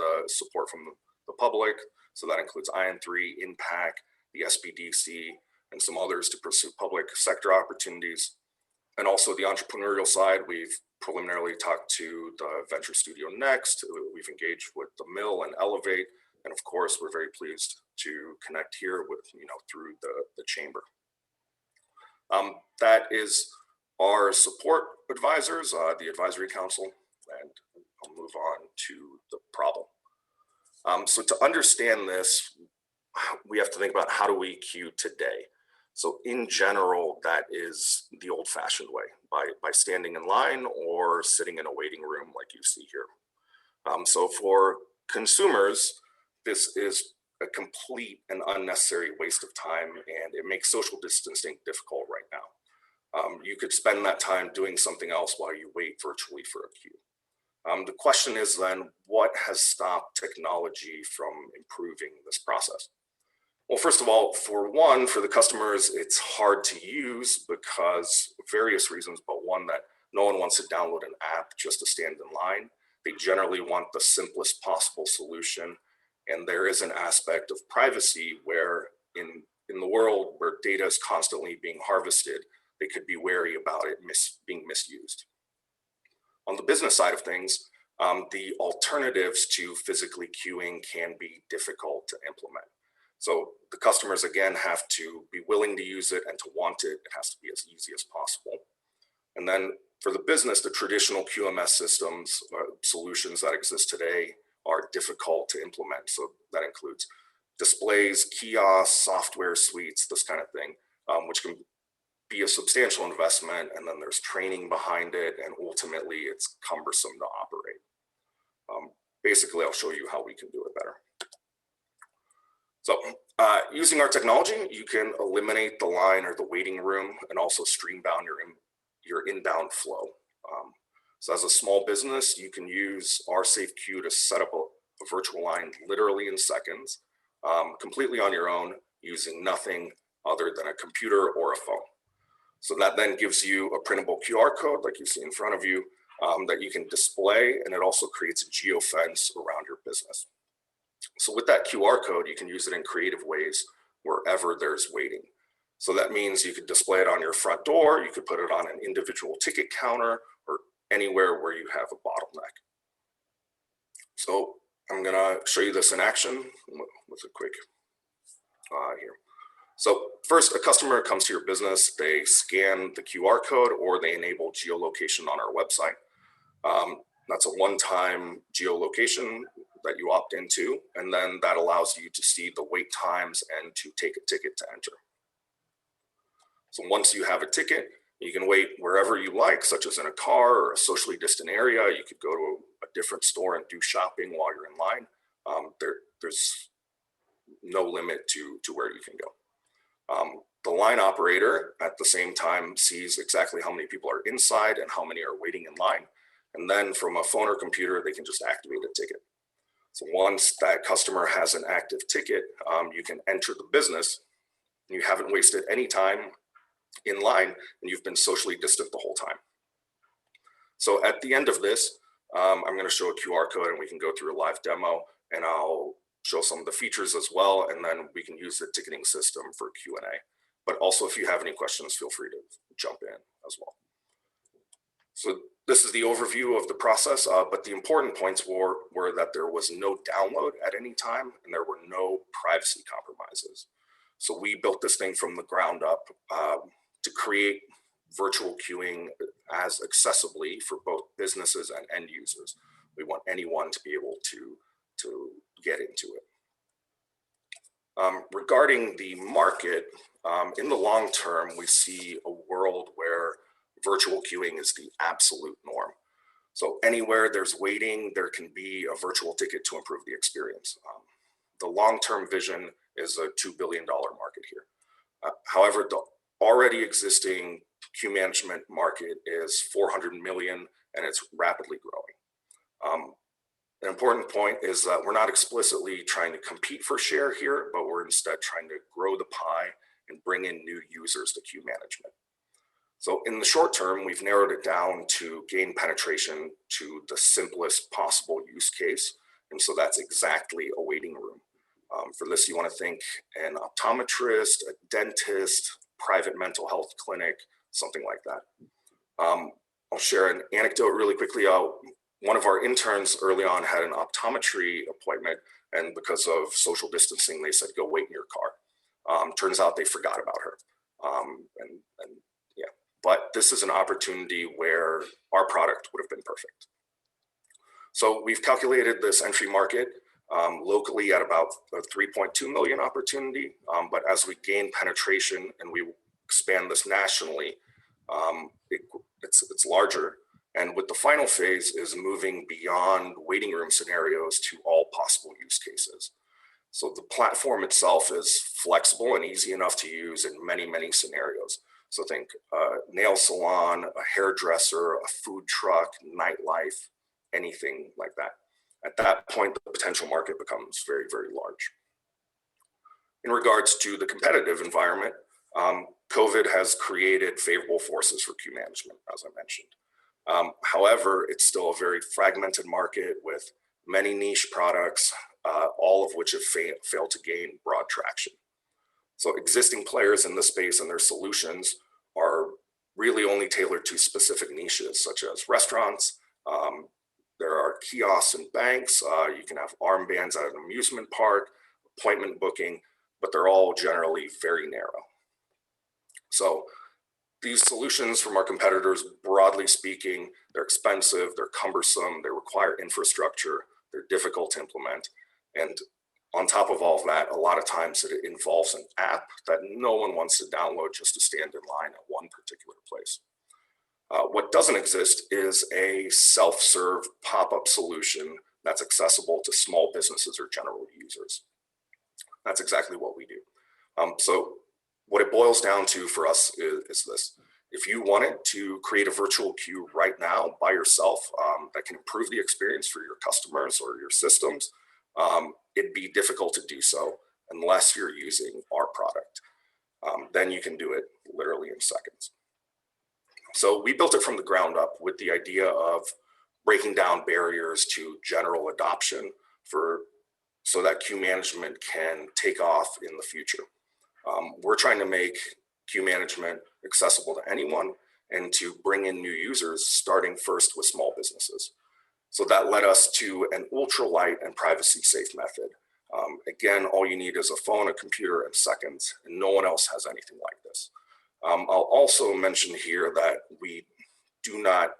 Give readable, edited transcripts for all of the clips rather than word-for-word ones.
the support from the public. So that includes IN3, INPAC, the SBDC, and some others to pursue public sector opportunities. And also the entrepreneurial side, we've preliminarily talked to the Venture Studio Next. We've engaged with the Mill and Elevate. And of course, we're very pleased to connect here with, through the chamber. That is our support advisors, the advisory council, and I'll move on to the problem. So to understand this, we have to think about how do we queue today? So in general, that is the old-fashioned way, by standing in line or sitting in a waiting room like you see here. So for consumers, this is a complete and unnecessary waste of time, and it makes social distancing difficult right now. You could spend that time doing something else while you wait virtually for a queue. The question is then, what has stopped technology from improving this process? Well, first of all, for the customers, it's hard to use because of various reasons, but one, that no one wants to download an app just to stand in line. They generally want the simplest possible solution. And there is an aspect of privacy where in the world where data is constantly being harvested, they could be wary about it being misused. On the business side of things, the alternatives to physically queuing can be difficult to implement. So the customers, again, have to be willing to use it and to want it. It has to be as easy as possible. And then for the business, the traditional QMS systems, solutions that exist today are difficult to implement. So that includes displays, kiosks, software suites, this kind of thing, which can be a substantial investment. And then there's training behind it. And ultimately, it's cumbersome to operate. Basically, I'll show you how we can do it better. So using our technology, you can eliminate the line or the waiting room and also streamline your inbound flow. So as a small business, you can use our SafeQ to set up a virtual line literally in seconds, completely on your own, using nothing other than a computer or a phone. So that then gives you a printable QR code like you see in front of you that you can display, and it also creates a geofence around your business. So with that QR code, you can use it in creative ways wherever there's waiting. So that means you could display it on your front door, you could put it on an individual ticket counter, or anywhere where you have a bottleneck. So I'm gonna show you this in action with a quick here. So first, a customer comes to your business, they scan the QR code or they enable geolocation on our website. That's a one-time geolocation that you opt into, and then that allows you to see the wait times and to take a ticket to enter. So once you have a ticket, you can wait wherever you like, such as in a car or a socially distant area. You could go to a different store and do shopping while you're in line. There's no limit to where you can go. The line operator at the same time sees exactly how many people are inside and how many are waiting in line. And then from a phone or computer, they can just activate a ticket. So once that customer has an active ticket, you can enter the business. You haven't wasted any time in line, and you've been socially distant the whole time. So at the end of this, I'm going to show a QR code, and we can go through a live demo, and I'll show some of the features as well, and then we can use the ticketing system for Q&A. But also, if you have any questions, feel free to jump in as well. So this is the overview of the process, but the important points were that there was no download at any time, and there were no privacy compromises. So we built this thing from the ground up to create virtual queuing as accessibly for both businesses and end users. We want anyone to be able to get into it. Regarding the market, in the long term, we see a world where virtual queuing is the absolute norm. So anywhere there's waiting, there can be a virtual ticket to improve the experience. The long-term vision is a $2 billion market here. However, the already existing queue management market is 400 million, and it's rapidly growing. An important point is that we're not explicitly trying to compete for share here, but we're instead trying to grow the pie and bring in new users to queue management. So in the short term, we've narrowed it down to gain penetration to the simplest possible use case. And so that's exactly a waiting room. For this, you want to think an optometrist, a dentist, private mental health clinic, something like that. I'll share an anecdote really quickly. One of our interns early on had an optometry appointment, and because of social distancing, they said, go wait in your car. Turns out they forgot about her. And yeah, but this is an opportunity where our product would have been perfect. So we've calculated this entry market locally at about a 3.2 million opportunity. But as we gain penetration and we expand this nationally, it's larger. And with the final phase is moving beyond waiting room scenarios to all possible use cases. So the platform itself is flexible and easy enough to use in many, many scenarios. So think nail salon, a hairdresser, a food truck, nightlife, anything like that. At that point, the potential market becomes very, very large. In regards to the competitive environment, COVID has created favorable forces for queue management, as I mentioned. However, it's still a very fragmented market with many niche products, all of which have failed to gain broad traction. So existing players in this space and their solutions are really only tailored to specific niches, such as restaurants. There are kiosks and banks. You can have armbands at an amusement park, appointment booking, but they're all generally very narrow. So these solutions from our competitors, broadly speaking, they're expensive, they're cumbersome, they require infrastructure, they're difficult to implement. And on top of all of that, a lot of times it involves an app that no one wants to download just to stand in line at one particular place. What doesn't exist is a self-serve pop-up solution that's accessible to small businesses or general users. That's exactly what we do. So what it boils down to for us is this. If you wanted to create a virtual queue right now by yourself that can improve the experience for your customers or your systems, it'd be difficult to do so unless you're using our product. Then you can do it literally in seconds. So we built it from the ground up with the idea of breaking down barriers to general adoption so that queue management can take off in the future. We're trying to make queue management accessible to anyone and to bring in new users, starting first with small businesses. So that led us to an ultralight and privacy safe method. Again, all you need is a phone, a computer, and seconds, and no one else has anything like this. I'll also mention here that we do not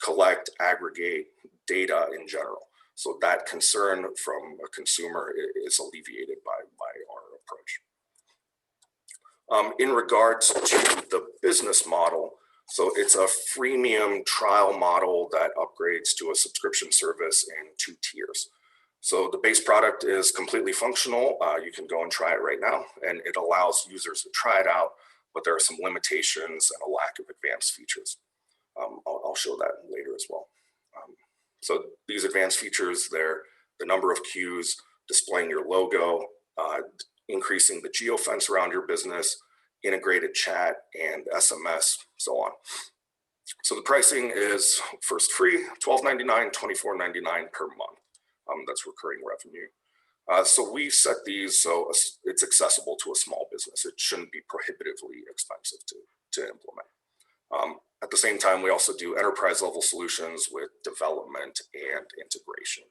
collect, aggregate data in general. So that concern from a consumer is alleviated by our approach. In regards to the business model, so it's a freemium trial model that upgrades to a subscription service in 2 tiers. So the base product is completely functional. You can go and try it right now, and it allows users to try it out, but there are some limitations and a lack of advanced features. I'll show that later as well. So these advanced features, they're the number of queues, displaying your logo, increasing the geofence around your business, integrated chat and SMS, so on. So the pricing is first free, $12.99, $24.99 per month. That's recurring revenue. So we set these so it's accessible to a small business. It shouldn't be prohibitively expensive to implement. At the same time, we also do enterprise level solutions with development and integration.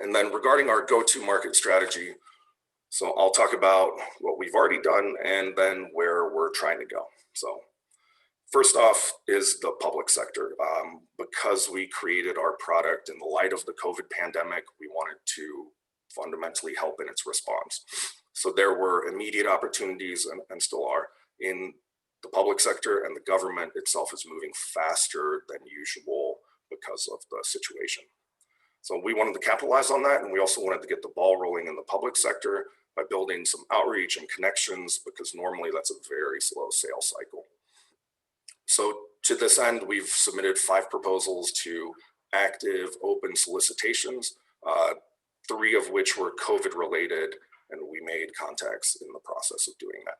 And then regarding our go-to-market strategy, so I'll talk about what we've already done and then where we're trying to go. So first off is the public sector. Because we created our product in the light of the COVID pandemic, we wanted to fundamentally help in its response. So there were immediate opportunities and still are in the public sector, and the government itself is moving faster than usual because of the situation. So we wanted to capitalize on that, and we also wanted to get the ball rolling in the public sector by building some outreach and connections, because normally that's a very slow sales cycle. So to this end, we've submitted 5 proposals to active open solicitations, 3 of which were COVID related, and we made contacts in the process of doing that.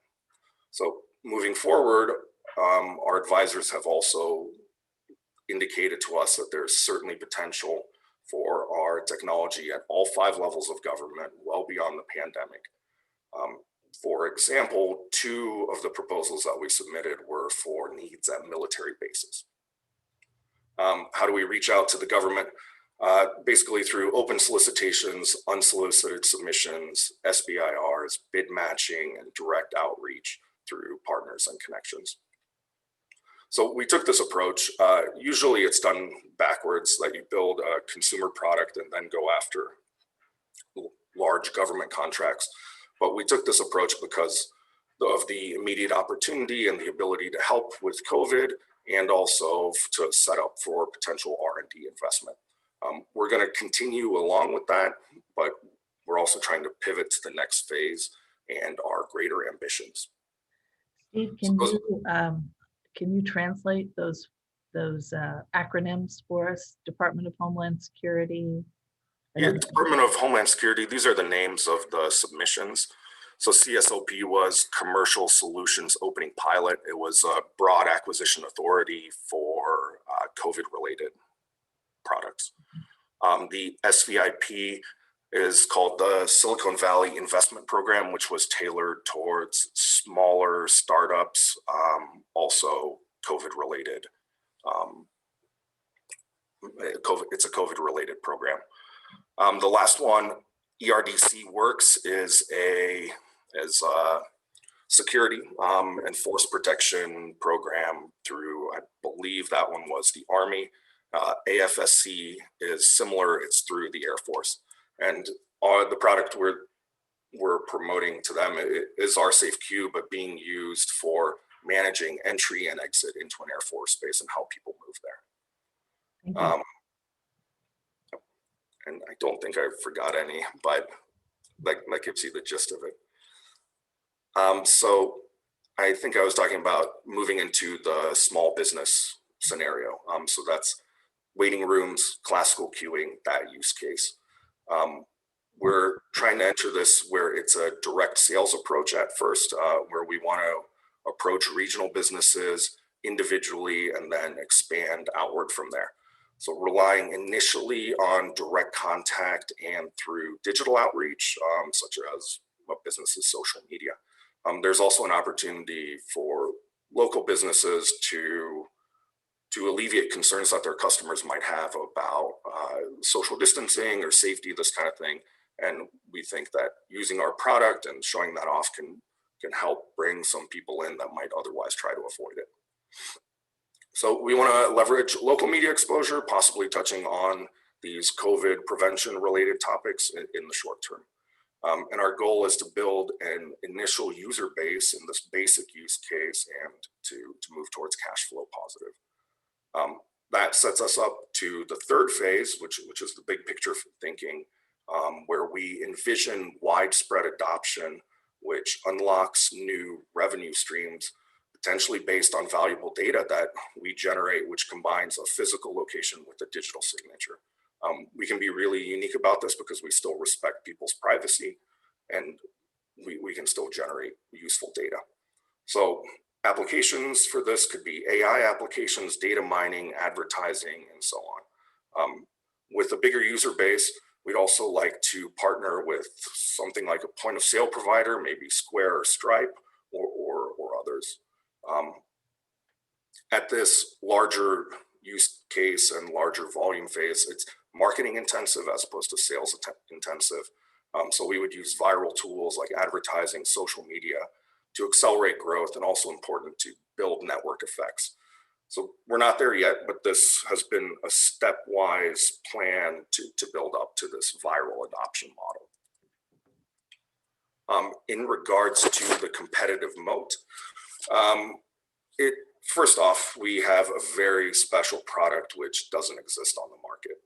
So moving forward, our advisors have also indicated to us that there's certainly potential for our technology at all 5 levels of government, well beyond the pandemic. For example, 2 of the proposals that we submitted were for needs at military bases. How do we reach out to the government? Basically through open solicitations, unsolicited submissions, SBIRs, bid matching, and direct outreach through partners and connections. So we took this approach. Usually it's done backwards, that you build a consumer product and then go after large government contracts. But we took this approach because of the immediate opportunity and the ability to help with COVID, and also to set up for potential R&D investment. We're going to continue along with that, but we're also trying to pivot to the next phase and our greater ambitions. Steve, can you translate those acronyms for us? Department of Homeland Security. Yeah, Department of Homeland Security. These are the names of the submissions. So CSOP was Commercial Solutions Opening Pilot. It was a broad acquisition authority for COVID-related products. The SVIP is called the Silicon Valley Investment Program, which was tailored towards smaller startups, also COVID-related. It's a COVID-related program. The last one, ERDC Works, is a security and force protection program through, I believe that one was the Army. AFSC is similar, it's through the Air Force. And the product we're promoting to them is our SafeQ, but being used for managing entry and exit into an Air Force base and how people move there. And I don't think I forgot any, but that gives you the gist of it. So I think I was talking about moving into the small business scenario. So that's waiting rooms, classical queuing, that use case. We're trying to enter this where it's a direct sales approach at first, where we want to approach regional businesses individually and then expand outward from there. So relying initially on direct contact and through digital outreach, such as a business's social media. There's also an opportunity for local businesses to alleviate concerns that their customers might have about social distancing or safety, this kind of thing. And we think that using our product and showing that off can help bring some people in that might otherwise try to avoid it. So we want to leverage local media exposure, possibly touching on these COVID prevention related topics in the short term. And our goal is to build an initial user base in this basic use case and to move towards cash flow positive. That sets us up to the third phase, which is the big picture thinking, where we envision widespread adoption, which unlocks new revenue streams, potentially based on valuable data that we generate, which combines a physical location with a digital signature. We can be really unique about this because we still respect people's privacy, and we can still generate useful data. So applications for this could be AI applications, data mining, advertising, and so on. With a bigger user base, we'd also like to partner with something like a point of sale provider, maybe Square or Stripe or others. At this larger use case and larger volume phase, it's marketing intensive as opposed to sales intensive. So we would use viral tools like advertising, social media to accelerate growth, and also important to build network effects. So we're not there yet, but this has been a stepwise plan to build up to this viral adoption model. In regards to the competitive moat, first off, we have a very special product which doesn't exist on the market.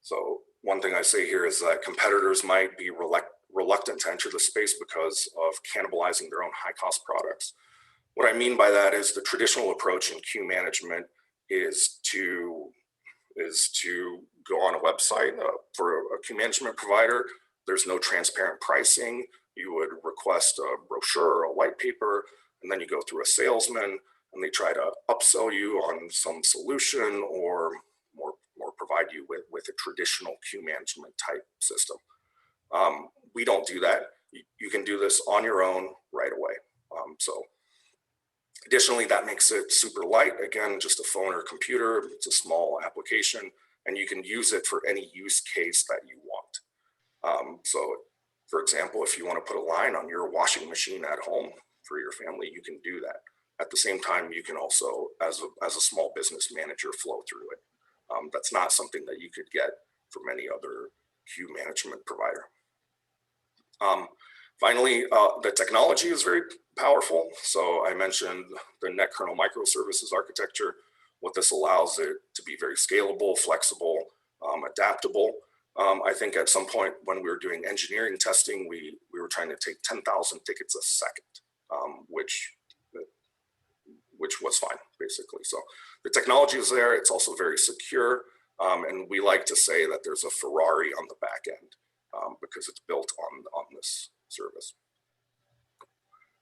So one thing I say here is that competitors might be reluctant to enter the space because of cannibalizing their own high-cost products. What I mean by that is the traditional approach in queue management is to go on a website for a queue management provider. There's no transparent pricing. You would request a brochure or a white paper, and then you go through a salesman, and they try to upsell you on some solution or more provide you with a traditional queue management type system. We don't do that. You can do this on your own right away. So additionally, that makes it super light. Again, just a phone or computer. It's a small application, and you can use it for any use case that you want. So for example, if you want to put a line on your washing machine at home for your family, you can do that. At the same time, you can also, as a small business manager, flow through it. That's not something that you could get from any other queue management provider. Finally, the technology is very powerful. So I mentioned the net kernel microservices architecture. What this allows it to be very scalable, flexible, adaptable. I think at some point when we were doing engineering testing, we were trying to take 10,000 tickets a second, which was fine, basically. So the technology is there. It's also very secure. And we like to say that there's a Ferrari on the back end because it's built on this service.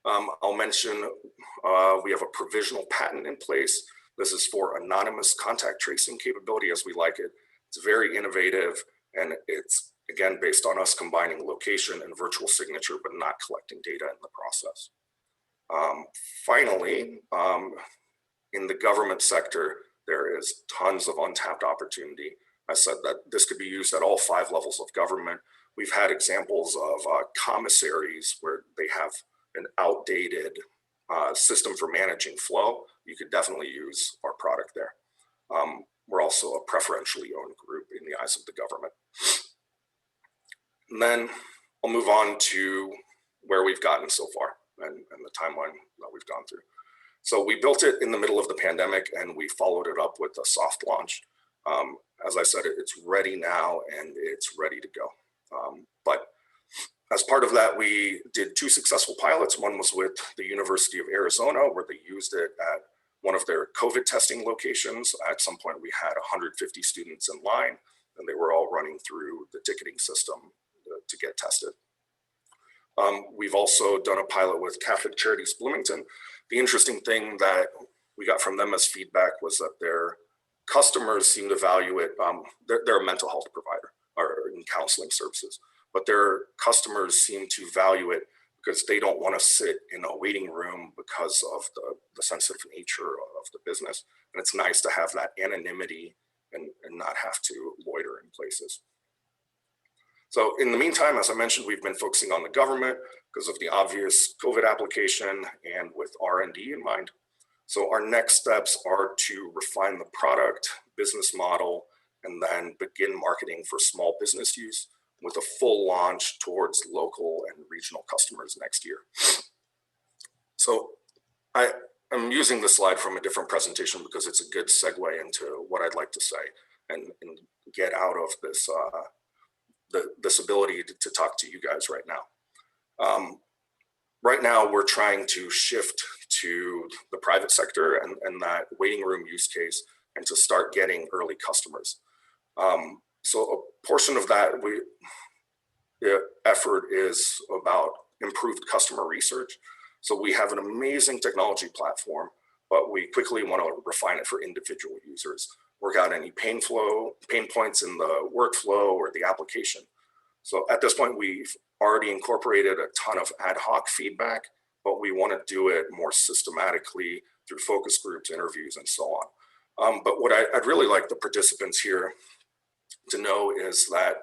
I'll mention we have a provisional patent in place. This is for anonymous contact tracing capability, as we like it. It's very innovative, and it's, again, based on us combining location and virtual signature, but not collecting data in the process. Finally, in the government sector, there is tons of untapped opportunity. I said that this could be used at all 5 levels of government. We've had examples of commissaries where they have an outdated system for managing flow. You could definitely use our product there. We're also a preferentially owned group in the eyes of the government. And then I'll move on to where we've gotten so far and the timeline that we've gone through. So we built it in the middle of the pandemic, and we followed it up with a soft launch. As I said, it's ready now, and it's ready to go. But as part of that, we did 2 successful pilots. One was with the University of Arizona, where they used it at one of their COVID testing locations. At some point, we had 150 students in line, and they were all running through the ticketing system to get tested. We've also done a pilot with Catholic Charities Bloomington. The interesting thing that we got from them as feedback was that their customers seem to value it. They're a mental health provider or in counseling services, but their customers seem to value it because they don't want to sit in a waiting room because of the sensitive nature of the business. And it's nice to have that anonymity and not have to loiter in places. So in the meantime, as I mentioned, we've been focusing on the government because of the obvious COVID application and with R&D in mind. So our next steps are to refine the product, business model, and then begin marketing for small business use with a full launch towards local and regional customers next year. So I'm using this slide from a different presentation because it's a good segue into what I'd like to say and get out of this this ability to talk to you guys right now. Right now, we're trying to shift to the private sector and that waiting room use case and to start getting early customers. So a portion of that the effort is about improved customer research. So we have an amazing technology platform, but we quickly want to refine it for individual users. Work out any pain points in the workflow or the application. So at this point, we've already incorporated a ton of ad hoc feedback, but we want to do it more systematically through focus groups, interviews, and so on. But what I'd really like the participants here to know is that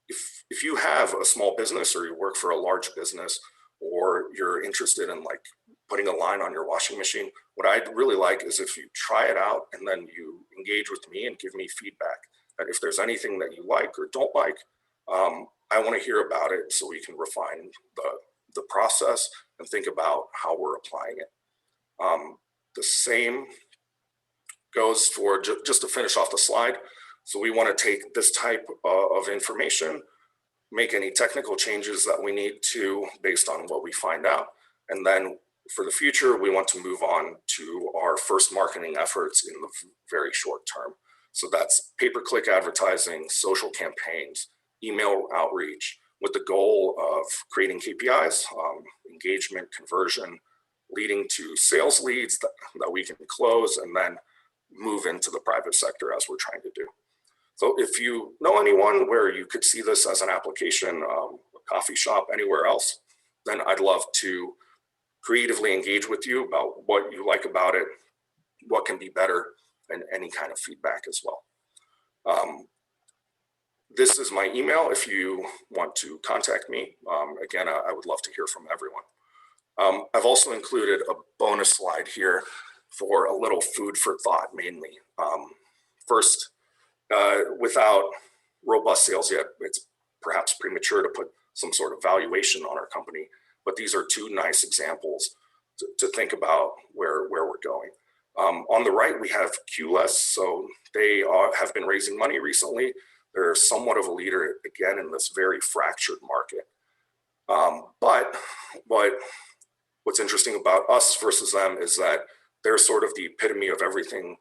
if you have a small business or you work for a large business or you're interested in like putting a line on your washing machine, what I'd really like is if you try it out and then you engage with me and give me feedback. That if there's anything that you like or don't like, I want to hear about it so we can refine the process and think about how we're applying it. The same goes for, just to finish off the slide. So we want to take this type of information, make any technical changes that we need to based on what we find out. And then for the future, we want to move on to our first marketing efforts in the very short term. So that's pay-per-click advertising, social campaigns, email outreach, with the goal of creating KPIs, engagement, conversion, leading to sales leads that we can close, and then move into the private sector as we're trying to do. So if you know anyone where you could see this as an application, a coffee shop, anywhere else, then I'd love to creatively engage with you about what you like about it, what can be better, and any kind of feedback as well. This is my email if you want to contact me. Again, I would love to hear from everyone. I've also included a bonus slide here for a little food for thought mainly. First, without robust sales yet, it's perhaps premature to put some sort of valuation on our company, but these are two nice examples to think about where we're going. On the right, we have QLess. So they have been raising money recently. They're somewhat of a leader, again, in this very fractured market. But what's interesting about us versus them is that they're sort of the epitome of everything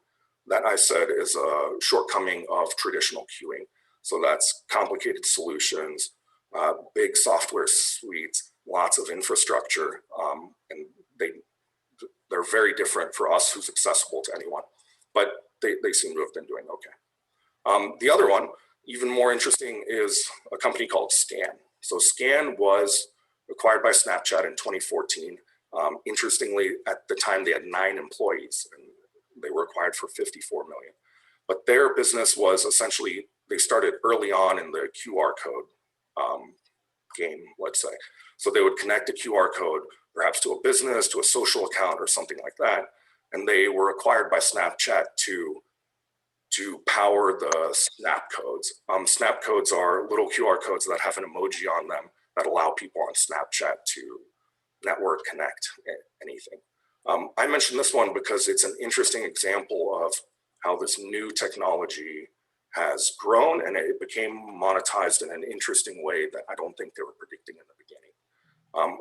that I said is a shortcoming of traditional queuing. So that's complicated solutions, big software suites, lots of infrastructure, and they're very different for us who's accessible to anyone, but they seem to have been doing okay. The other one, even more interesting, is a company called Scan. So Scan was acquired by Snapchat in 2014. Interestingly, at the time they had 9 employees and they were acquired for 54 million. But their business was essentially, they started early on in the QR code game, let's say. So they would connect a QR code perhaps to a business, to a social account or something like that. And they were acquired by Snapchat to power the snap codes. Snap codes are little QR codes that have an emoji on them that allow people on Snapchat to network, connect, anything. I mentioned this one because it's an interesting example of how this new technology has grown and it became monetized in an interesting way that I don't think they were predicting in the beginning.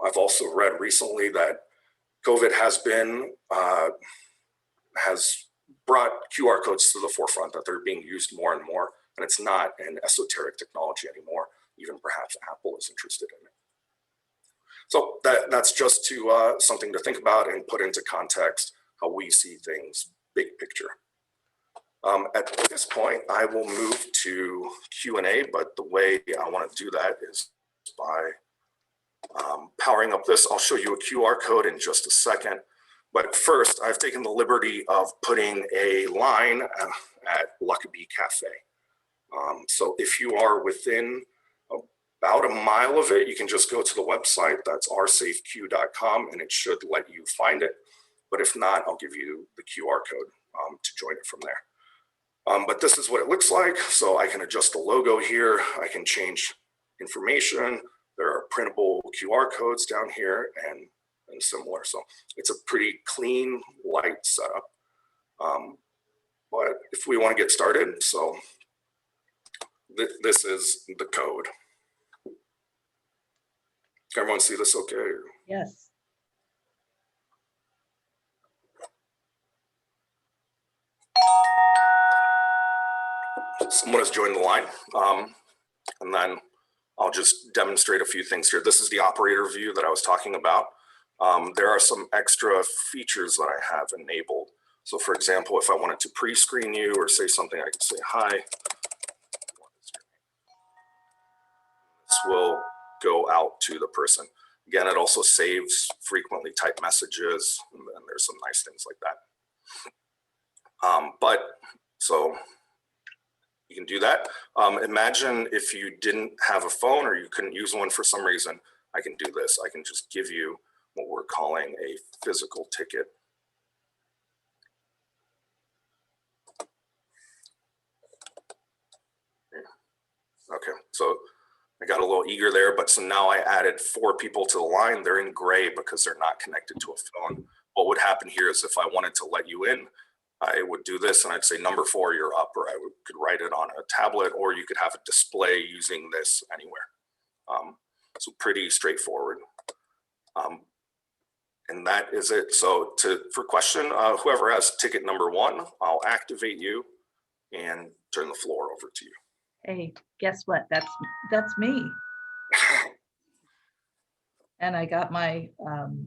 I've also read recently that COVID has brought QR codes to the forefront, that they're being used more and more, and it's not an esoteric technology anymore. Even perhaps Apple is interested in it. So that's just something to think about and put into context how we see things big picture. At this point, I will move to Q&A, but the way I want to do that is by powering up this. I'll show you a QR code in just a second. But first, I've taken the liberty of putting a line at Luckabee Cafe. So if you are within about a mile of it, you can just go to the website. That's rsafeq.com, and it should let you find it. But if not, I'll give you the QR code to join it from there. But this is what it looks like. So I can adjust the logo here. I can change information. There are printable QR codes down here and similar. So it's a pretty clean, light setup. But if we want to get started, so this is the code. Can everyone see this okay? Yes. Someone has joined the line. And then I'll just demonstrate a few things here. This is the operator view that I was talking about. There are some extra features that I have enabled. So for example, if I wanted to pre-screen you or say something, I can say, hi. This will go out to the person. Again, it also saves frequently typed messages, and there's some nice things like that. So you can do that. Imagine if you didn't have a phone or you couldn't use one for some reason, I can do this. I can just give you what we're calling a physical ticket. Okay, so I got a little eager there, but so now I added 4 people to the line. They're in gray because they're not connected to a phone. What would happen here is if I wanted to let you in, I would do this and I'd say number 4, you're up, or I could write it on a tablet, or you could have a display using this anywhere. So pretty straightforward. And that is it. So for question, whoever has ticket number 1, I'll activate you and turn the floor over to you. Hey, guess what? That's me. And I got my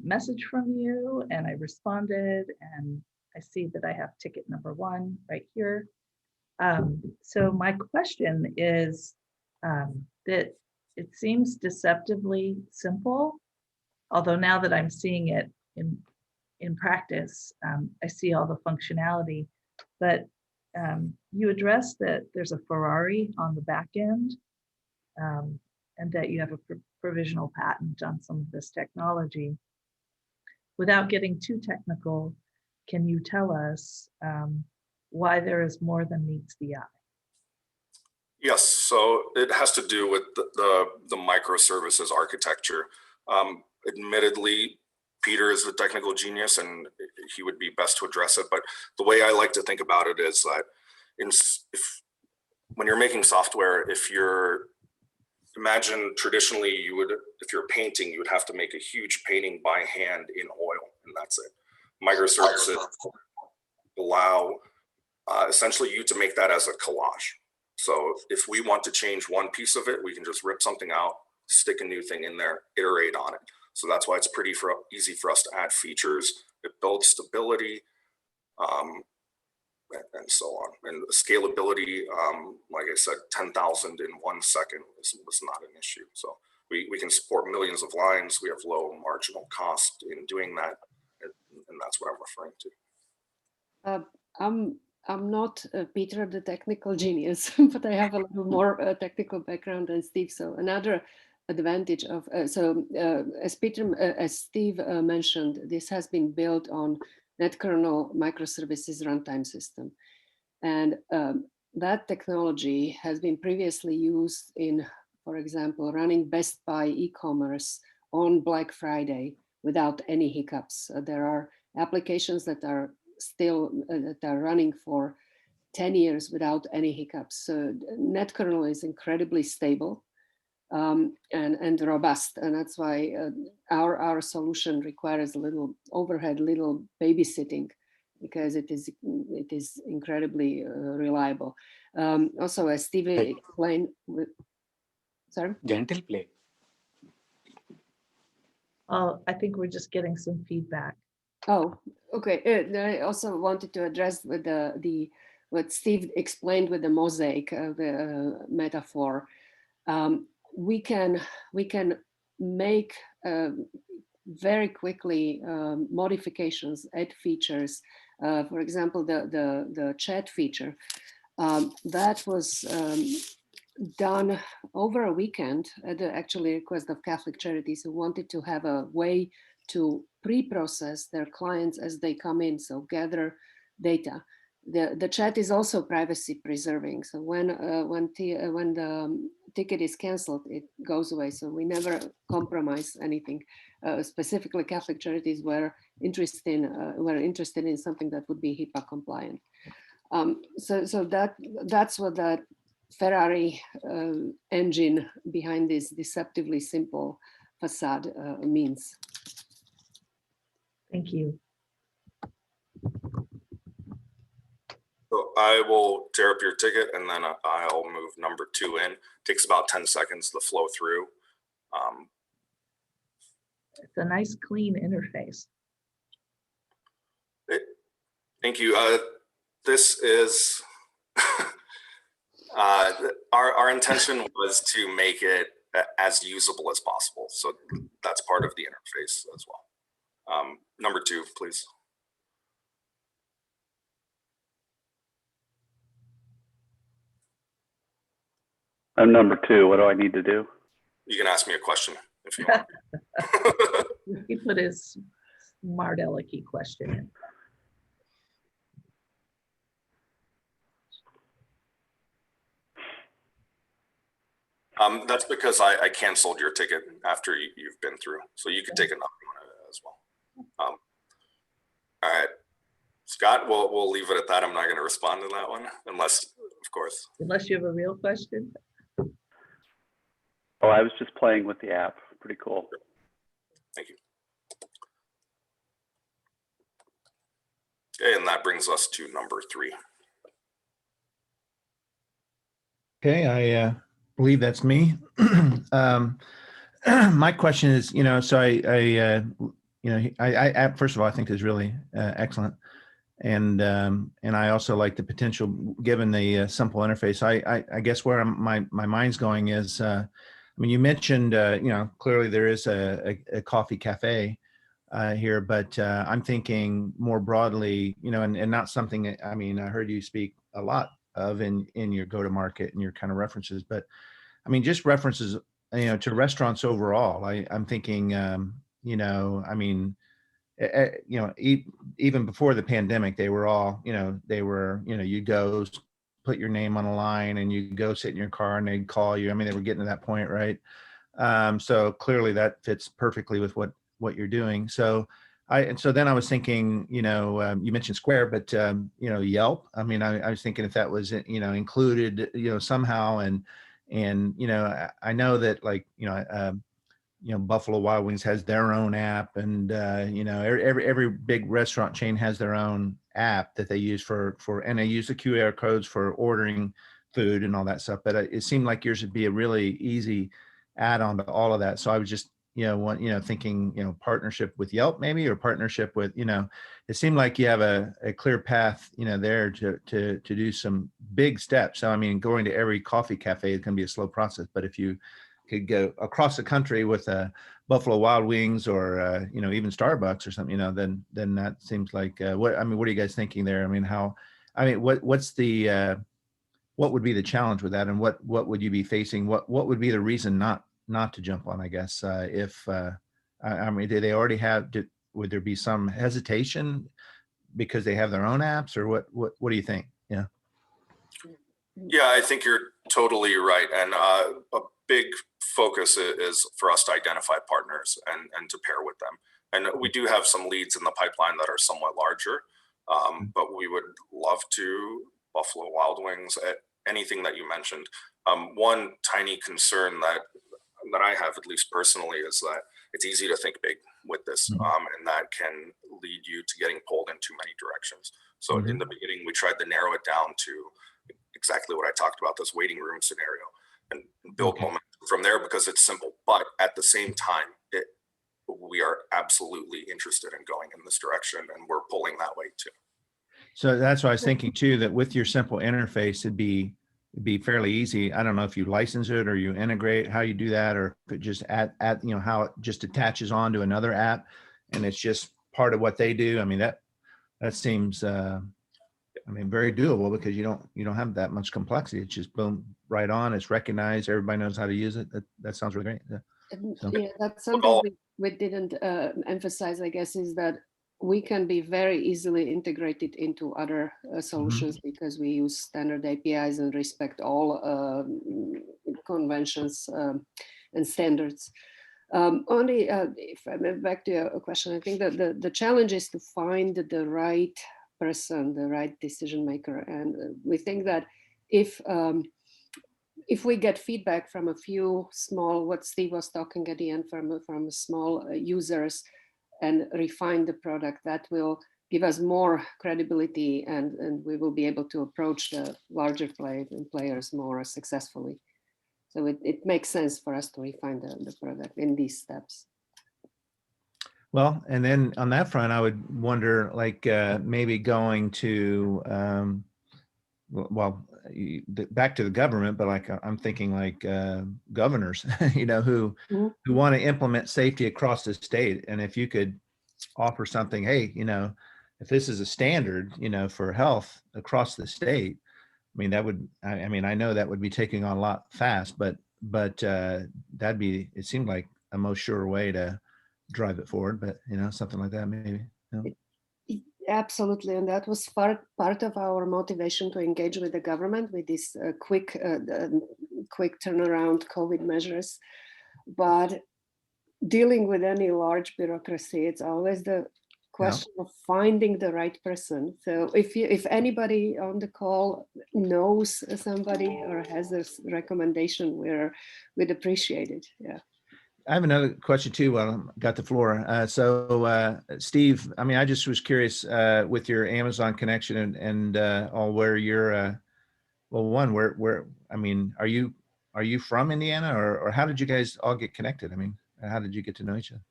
message from you and I responded, and I see that I have ticket number 1 right here. So my question is that it seems deceptively simple, although now that I'm seeing it in practice, I see all the functionality. But you addressed that there's a Ferrari on the back end, and that you have a provisional patent on some of this technology. Without getting too technical, can you tell us why there is more than meets the eye? Yes, so it has to do with the microservices architecture. Admittedly, Peter is a technical genius and he would be best to address it. But the way I like to think about it is that when you're making software, imagine traditionally if you're painting, you would have to make a huge painting by hand in oil, and that's it. Microservices allow essentially you to make that as a collage. So if we want to change one piece of it, we can just rip something out, stick a new thing in there, iterate on it. So that's why it's pretty easy for us to add features. It builds stability, and so on. And scalability, like I said, 10,000 in 1 second was not an issue. So we can support millions of lines. We have low marginal cost in doing that, and that's what I'm referring to. I'm not Peter, the technical genius, but I have a little more technical background than Steve. So another advantage of as Steve mentioned, this has been built on Kernel microservices runtime system, and that technology has been previously used in, for example, running Best Buy e-commerce on Black Friday without any hiccups. There are applications that are still that are running for 10 years without any hiccups. So Kernel is incredibly stable and robust, and that's why our solution requires a little overhead, little babysitting, because it is incredibly reliable. Also, as Steve explained, sorry, gentle play. Oh, I think we're just getting some feedback. Oh, okay. I also wanted to address with what Steve explained with the mosaic, the metaphor. We can make very quickly modifications, add features. For example, the chat feature that was done over a weekend at the actually request of Catholic Charities, who wanted to have a way to pre-process their clients as they come in, so gather data. The chat is also privacy preserving. So when the ticket is canceled, it goes away. So we never compromise anything. Specifically, Catholic Charities were interested in something that would be HIPAA compliant. So that's what that Ferrari engine behind this deceptively simple facade means. Thank you. So I will tear up your ticket and then I'll move number 2 in. It takes about 10 seconds to flow through. It's a nice clean interface. Thank you. This is, our intention was to make it as usable as possible. So that's part of the interface as well. Number 2, please. I'm number 2. What do I need to do? You can ask me a question if you want. He put his smart alecky question in. That's because I canceled your ticket after you've been through. So you could take another one as well. All right. Scott, we'll leave it at that. I'm not going to respond to that one unless, of course. Unless you have a real question. Oh, I was just playing with the app. Pretty cool. Thank you. Okay, and that brings us to number 3. Okay, I believe that's me. My question is, so I first of all, I think is really excellent. And I also like the potential given the simple interface. I guess where my mind's going is, I mean, you mentioned, clearly there is a coffee cafe here, but I'm thinking more broadly, and not something, I mean, I heard you speak a lot of in your go-to-market and your kind of references, but I mean, just references, to restaurants overall. I'm thinking, I mean, even before the pandemic, they were all, you go put your name on a line and you go sit in your car and they'd call you. I mean, they were getting to that point, right? So clearly that fits perfectly with what you're doing. So then I was thinking, you mentioned Square, but Yelp. I mean, I was thinking if that was included, somehow, and I know that, like, Buffalo Wild Wings has their own app, and every big restaurant chain has their own app that they use and they use the QR codes for ordering food and all that stuff. But it seemed like yours would be a really easy add-on to all of that. So I was just thinking partnership with Yelp maybe, or partnership with it seemed like you have a clear path there to do some big steps. So I mean, going to every coffee cafe is going to be a slow process, but if you could go across the country with Buffalo Wild Wings or even Starbucks or something, then that seems like what are you guys thinking there? I mean, what's the what would be the challenge with that, and what would you be facing? What would be the reason not to jump on? I guess if I mean, do they already would there be some hesitation because they have their own apps, or what do you think? Yeah. Yeah, I think you're totally right. And a big focus is for us to identify partners and to pair with them. And we do have some leads in the pipeline that are somewhat larger, but we would love to. Buffalo Wild Wings, anything that you mentioned. One tiny concern that I have, at least personally, is that it's easy to think big with this, and that can lead you to getting pulled in too many directions. So in the beginning, we tried to narrow it down to exactly what I talked about, this waiting room scenario, and build momentum from there, because it's simple. But at the same time, we are absolutely interested in going in this direction, and we're pulling that way too. So that's what I was thinking too, that with your simple interface, it'd be fairly easy. I don't know if you license it or you integrate, how you do that, or if it just how it just attaches on to another app and it's just part of what they do. I mean, that seems, very doable, because you don't have that much complexity. It's just boom, right on. It's recognized. Everybody knows how to use it. That sounds really great. Yeah. So. Yeah, that's something we didn't emphasize, I guess, is that we can be very easily integrated into other solutions because we use standard APIs and respect all conventions and standards. Only if I move back to your question, I think that the challenge is to find the right person, the right decision maker. And we think that if we get feedback from a few small, what Steve was talking at the end, from small users, and refine the product, that will give us more credibility, and we will be able to approach the larger players more successfully. So it makes sense for us to refine the product in these steps. Well, and then on that front, I would wonder, like, maybe going to, back to the government, but like I'm thinking like governors, who want to implement safety across the state. And if you could offer something, hey, if this is a standard, for health across the state, I mean, that would, I know that would be taking on a lot fast, but it seemed like a most sure way to drive it forward, but something like that maybe. Absolutely, and that was part of our motivation to engage with the government with these quick turnaround COVID measures. But dealing with any large bureaucracy, it's always the question of finding the right person. So if anybody on the call knows somebody or has a recommendation, we'd appreciate it. Yeah. I have another question too while I got the floor. So Steve, I just was curious with your Amazon connection and all, where you're, where, are you from Indiana, or how did you guys all get connected? How did you get to know each other?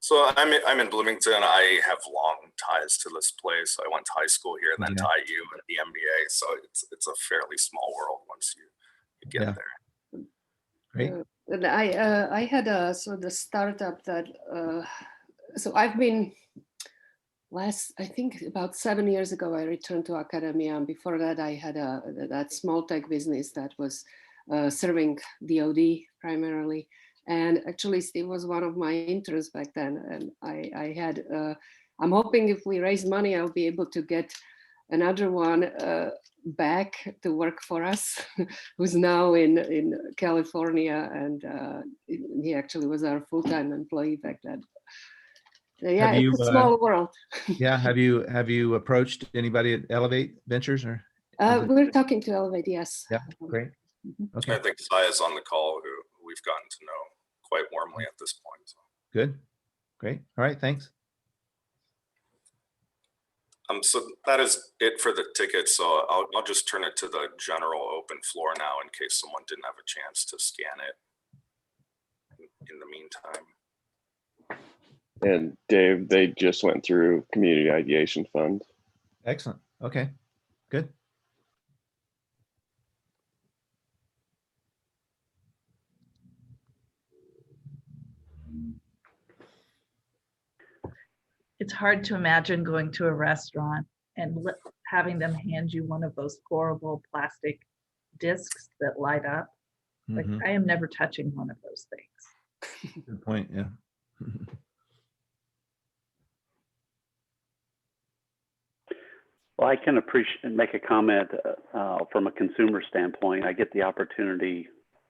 So I'm in Bloomington. I have long ties to this place. I went to high school here, and then to IU and the MBA. So it's a fairly small world once you get Yeah. there. Great. And I had a sort of startup that so I've been I think about 7 years ago I returned to academia, and before that I had that small tech business that was serving DoD primarily. And actually Steve was one of my interns back then, and I had I'm hoping if we raise money I'll be able to get another one back to work for us, who's now in California, and he actually was our full-time employee back then. So, yeah, it's a small world. Yeah, have you approached anybody at Elevate Ventures or? We're talking to Elevate, yes. Yeah, great. Okay, I think Saya's on the call, who we've gotten to know quite warmly at this point. So. good, great. All right, thanks. So that is it for the tickets. So I'll just turn it to the general open floor now in case someone didn't have a chance to scan it in the meantime. And Dave, they just went through community ideation fund. Excellent. Okay, good. It's hard to imagine going to a restaurant and having them hand you one of those horrible plastic discs that light up. Like, Mhm. I am never touching one of those things. Good point, yeah. Well, I can appreciate and make a comment from a consumer standpoint. I get the opportunity.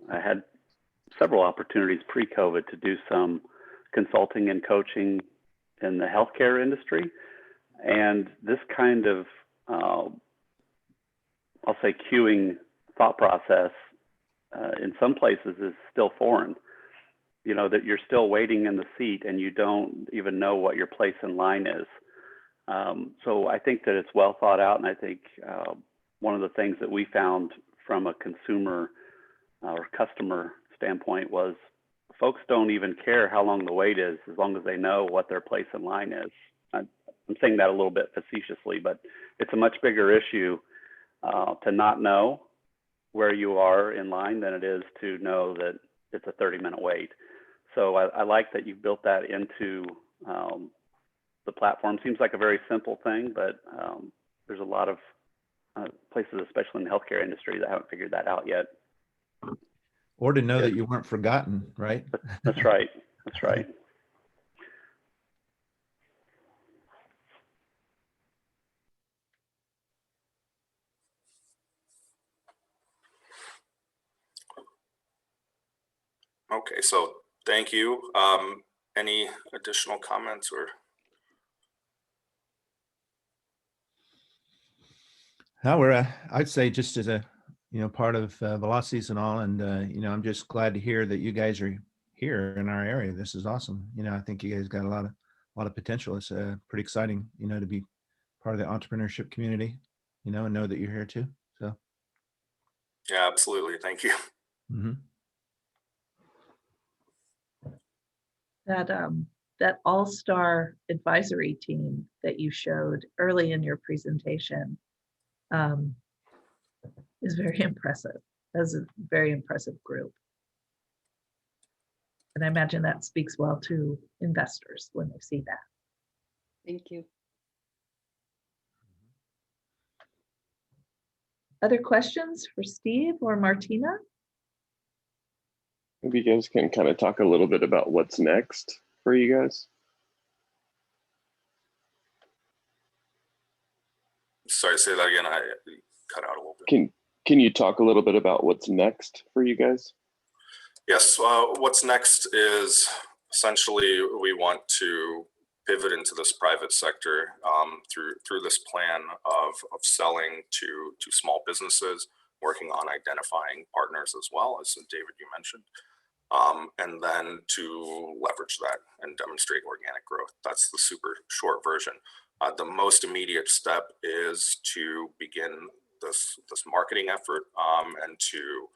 I had several opportunities pre-COVID to do some consulting and coaching in the healthcare industry. And this kind of, I'll say, queuing thought process in some places is still foreign. You know, that you're still waiting in the seat and you don't even know what your place in line is. So I think that it's well thought out. And I think one of the things that we found from a consumer or customer standpoint was folks don't even care how long the wait is, as long as they know what their place in line is. I'm saying that a little bit facetiously, but it's a much bigger issue to not know where you are in line than it is to know that it's a 30-minute wait. So I like that you've built that into the platform. Seems like a very simple thing, but there's a lot of places, especially in the healthcare industry, that haven't figured that out yet. Or to know that you weren't forgotten, right? That's right. That's right. Okay, so thank you. Any additional comments or? Now we're, I'd say, just as a, part of Velocities and all, and I'm just glad to hear that you guys are here in our area. This is awesome. I think you guys got a lot of potential. It's pretty exciting, to be part of the entrepreneurship community, and know that you're here too. So. Yeah, absolutely. Thank you. Mm-hmm. That all-star advisory team that you showed early in your presentation is very impressive. That's a very impressive group. And I imagine that speaks well to investors when they see that. Thank you. Other questions for Steve or Martina? Maybe you guys can kind of talk a little bit about what's next for you guys. Sorry, say that again. I cut out a little bit. Can you talk a little bit about what's next for you guys? Yes, what's next is essentially we want to pivot into this private sector through this plan of selling to small businesses, working on identifying partners as well, as David, you mentioned, and then to leverage that and demonstrate organic growth. That's the super short version. The most immediate step is to begin this marketing effort and to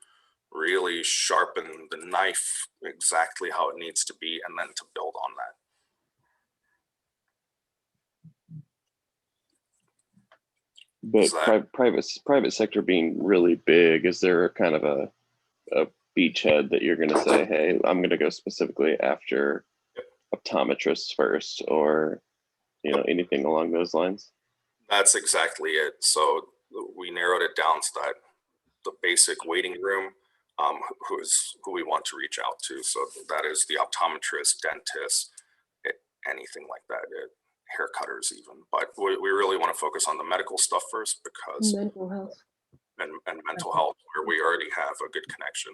really sharpen the knife exactly how it needs to be, and then to build on that. But that- private sector being really big, is there kind of a beachhead that you're going to say, hey, I'm going to go specifically after optometrists first, or anything along those lines? That's exactly it. So we narrowed it down to that the basic waiting room, who we want to reach out to. So that is the optometrist, dentist, anything like that, hair cutters even. But we really want to focus on the medical stuff first, because Mental health. and mental health, where we already have a good connection.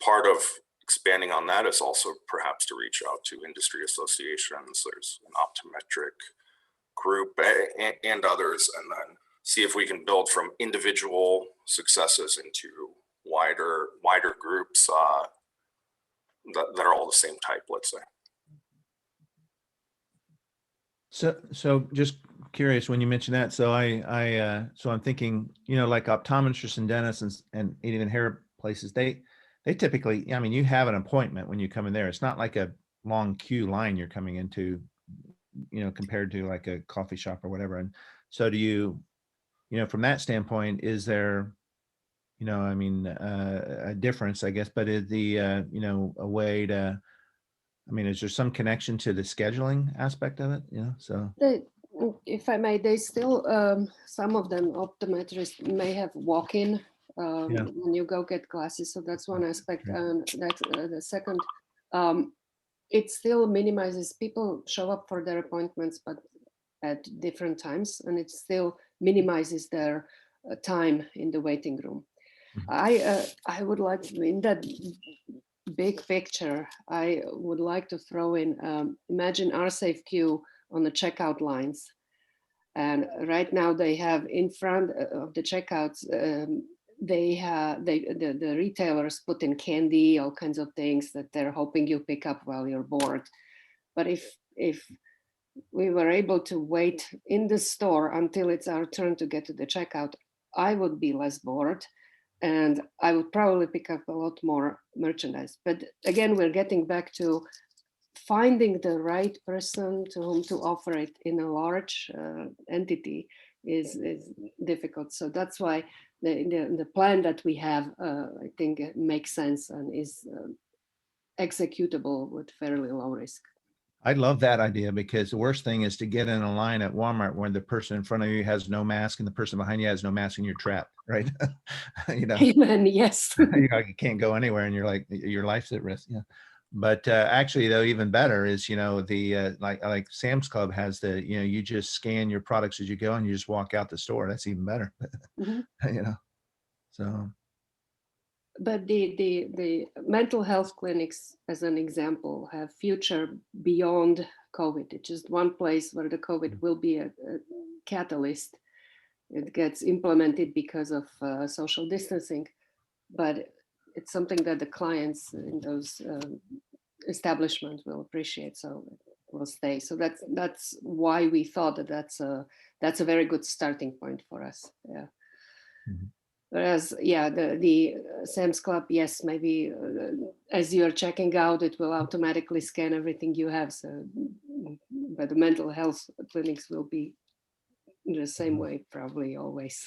Part of expanding on that is also perhaps to reach out to industry associations. There's an optometric group and others, and then see if we can build from individual successes into wider groups that are all the same type, let's say. So just curious when you mention that. So so I'm thinking, like optometrists and dentists and even hair places, they typically, I mean, you have an appointment when you come in there. It's not like a long queue line you're coming into, compared to like a coffee shop or whatever. And so do you, from that standpoint, is there, I mean, a difference, I guess, but is the, a way to, I mean, is there some connection to the scheduling aspect of it? So. If I may, they still, some of them optometrists may have walk-in when you go get glasses. So that's one aspect. And that's the second, it still minimizes, people show up for their appointments, but at different times, and it still minimizes their time in the waiting room. I would like to, in that big picture, I would like to throw in, imagine our SafeQ on the checkout lines. And right now they have in front of the checkouts, the retailers put in candy, all kinds of things that they're hoping you pick up while you're bored. But if we were able to wait in the store until it's our turn to get to the checkout, I would be less bored, and I would probably pick up a lot more merchandise. But again, we're getting back to finding the right person to whom to offer it in a large entity is difficult. So that's why the plan that we have, I think, makes sense and is executable with fairly low risk. I love that idea, because the worst thing is to get in a line at Walmart where the person in front of you has no mask and the person behind you has no mask and you're trapped, right? Amen. Yes. You can't go anywhere and you're like, your life's at risk. Yeah. But actually, though, even better is, the like Sam's Club has the, you just scan your products as you go and you just walk out the store. That's even better. Mm-hmm. So. But the mental health clinics, as an example, have future beyond COVID. It's just one place where the COVID will be a catalyst. It gets implemented because of social distancing, but it's something that the clients in those establishments will appreciate, so it will stay. So that's why we thought that that's a very good starting point for us. Yeah. Mm-hmm. Whereas, yeah, the Sam's Club, yes, maybe as you're checking out, it will automatically scan everything you have. So, but the mental health clinics will be the same way, probably always.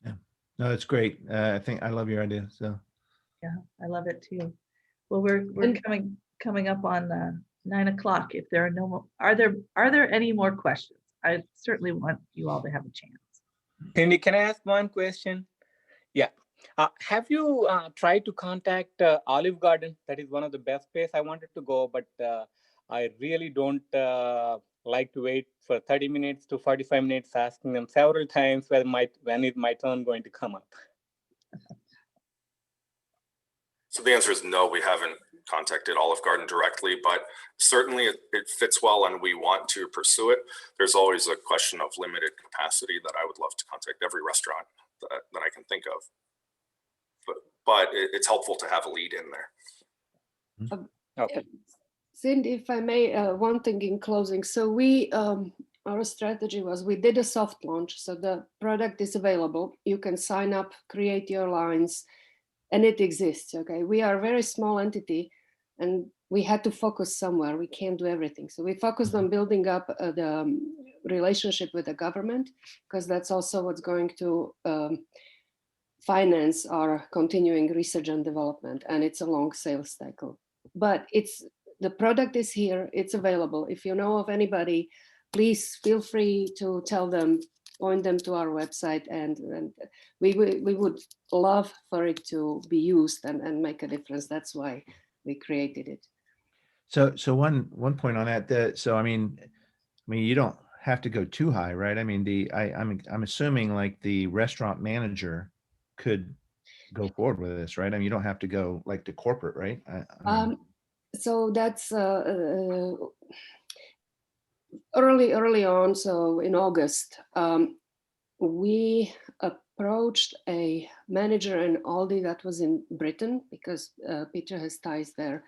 Yeah, no, it's great. I think I love your idea. So, yeah, I love it too. Well, we're coming up on 9 o'clock. If there are no more, are there any more questions? I certainly want you all to have a chance. Can I ask one question? Yeah. Have you tried to contact Olive Garden? That is one of the best places I wanted to go, but I really don't like to wait for 30 minutes to 45 minutes, asking them several times when is my turn going to come up. So the answer is no, we haven't contacted Olive Garden directly, but certainly it fits well and we want to pursue it. There's always a question of limited capacity that I would love to contact every restaurant that I can think of. But it's helpful to have a lead in there. Okay. Cindy, if I may, one thing in closing. So we, our strategy was we did a soft launch. So the product is available. You can sign up, create your lines, and it exists. Okay, we are a very small entity and we had to focus somewhere. We can't do everything. So we focused on building up the relationship with the government, because that's also what's going to finance our continuing research and development, and it's a long sales cycle. But the product is here, it's available. If you know of anybody, please feel free to tell them, point them to our website, and we would love for it to be used and make a difference. That's why we created it. So one point on that, so I mean, you don't have to go too high, right? I mean, I'm assuming like the restaurant manager could go forward with this, right? I mean, you don't have to go like to corporate, right? I mean, So that's early on. So in August, we approached a manager in Aldi that was in Britain, because Peter has ties there,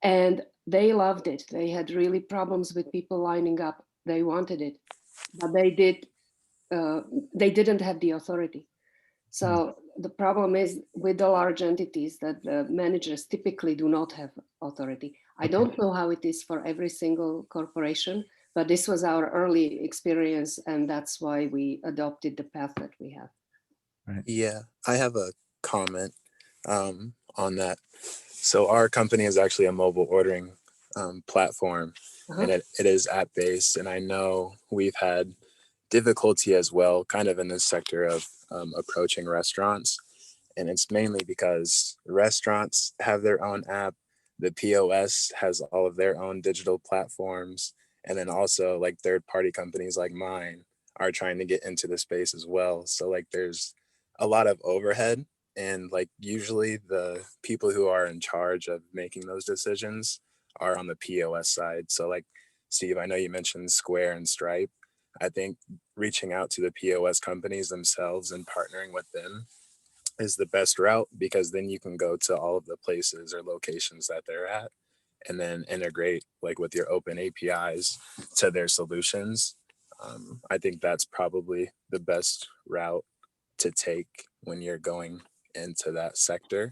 and they loved it. They had really problems with people lining up. They wanted it, but they didn't have the authority. So the problem is with the large entities that the managers typically do not have authority. I don't know how it is for every single corporation, but this was our early experience, and that's why we adopted the path that we have. right. Yeah, I have a comment on that. So our company is actually a mobile ordering platform, and it is app-based. And I know we've had difficulty as well, kind of in this sector of approaching restaurants. And it's mainly because restaurants have their own app, the POS has all of their own digital platforms, and then also like third-party companies like mine are trying to get into the space as well. So like there's a lot of overhead, and like usually the people who are in charge of making those decisions are on the POS side. So like Steve, I know you mentioned Square and Stripe. I think reaching out to the POS companies themselves and partnering with them is the best route, because then you can go to all of the places or locations that they're at and then integrate like with your open APIs to their solutions. I think that's probably the best route to take when you're going into that sector.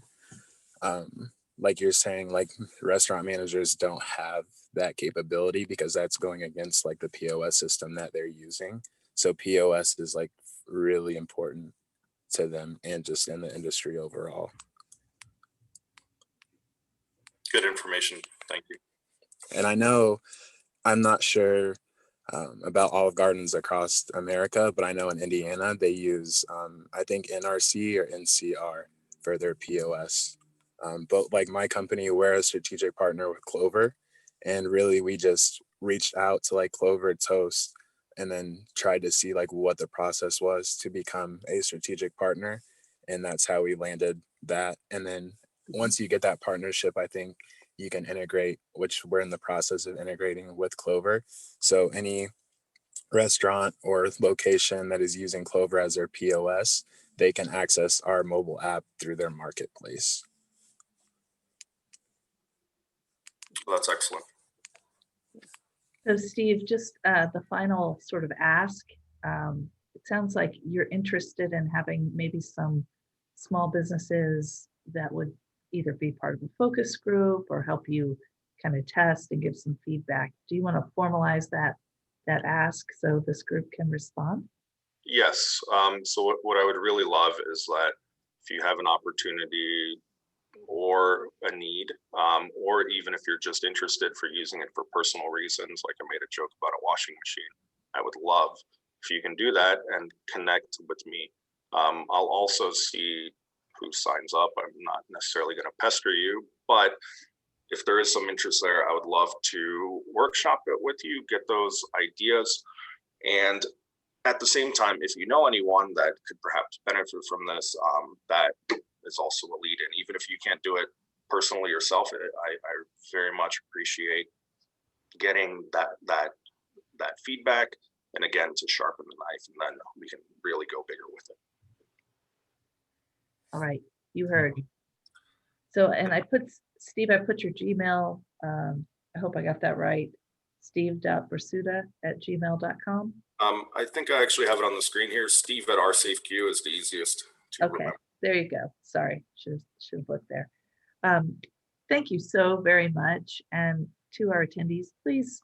Like you're saying, like restaurant managers don't have that capability because that's going against like the POS system that they're using. So POS is like really important to them and just in the industry overall. Good information. Thank you. And I know, I'm not sure about Olive Gardens across America, but I know in Indiana, they use, I think NRC or NCR for their POS. But like my company, we're a strategic partner with Clover, and really we just reached out to like Clover Toast and then tried to see like what the process was to become a strategic partner. And that's how we landed that. And then once you get that partnership, I think you can integrate, which we're in the process of integrating with Clover. So any restaurant or location that is using Clover as their POS, they can access our mobile app through their marketplace. That's excellent. So Steve, just the final sort of ask, it sounds like you're interested in having maybe some small businesses that would either be part of a focus group or help you kind of test and give some feedback. Do you want to formalize that ask so this group can respond? Yes. So what I would really love is that if you have an opportunity or a need, or even if you're just interested for using it for personal reasons, like I made a joke about a washing machine, I would love if you can do that and connect with me. I'll also see who signs up. I'm not necessarily going to pester you, but if there is some interest there, I would love to workshop it with you, get those ideas. And at the same time, if you know anyone that could perhaps benefit from this, that is also a lead in. Even if you can't do it personally yourself, I very much appreciate getting that feedback, and again, to sharpen the knife, and then we can really go bigger with it. All right, you heard. So, and Steve, I put your Gmail, I hope I got that right, steve.versuta@gmail.com. I think I actually have it on the screen here. Steve at SafeQ is the easiest to remember. There you go. Sorry, should have looked there. Thank you so very much. And to our attendees, please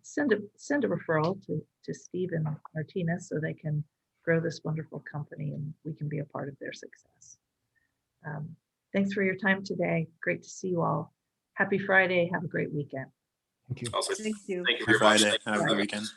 send a referral to Steve and Martinez so they can grow this wonderful company and we can be a part of their success. Thanks for your time today. Great to see you all. Happy Friday. Have a great weekend. Thank you. Also, Thank you. thank you Happy very much. Friday. Thank you Have a for good having weekend. us.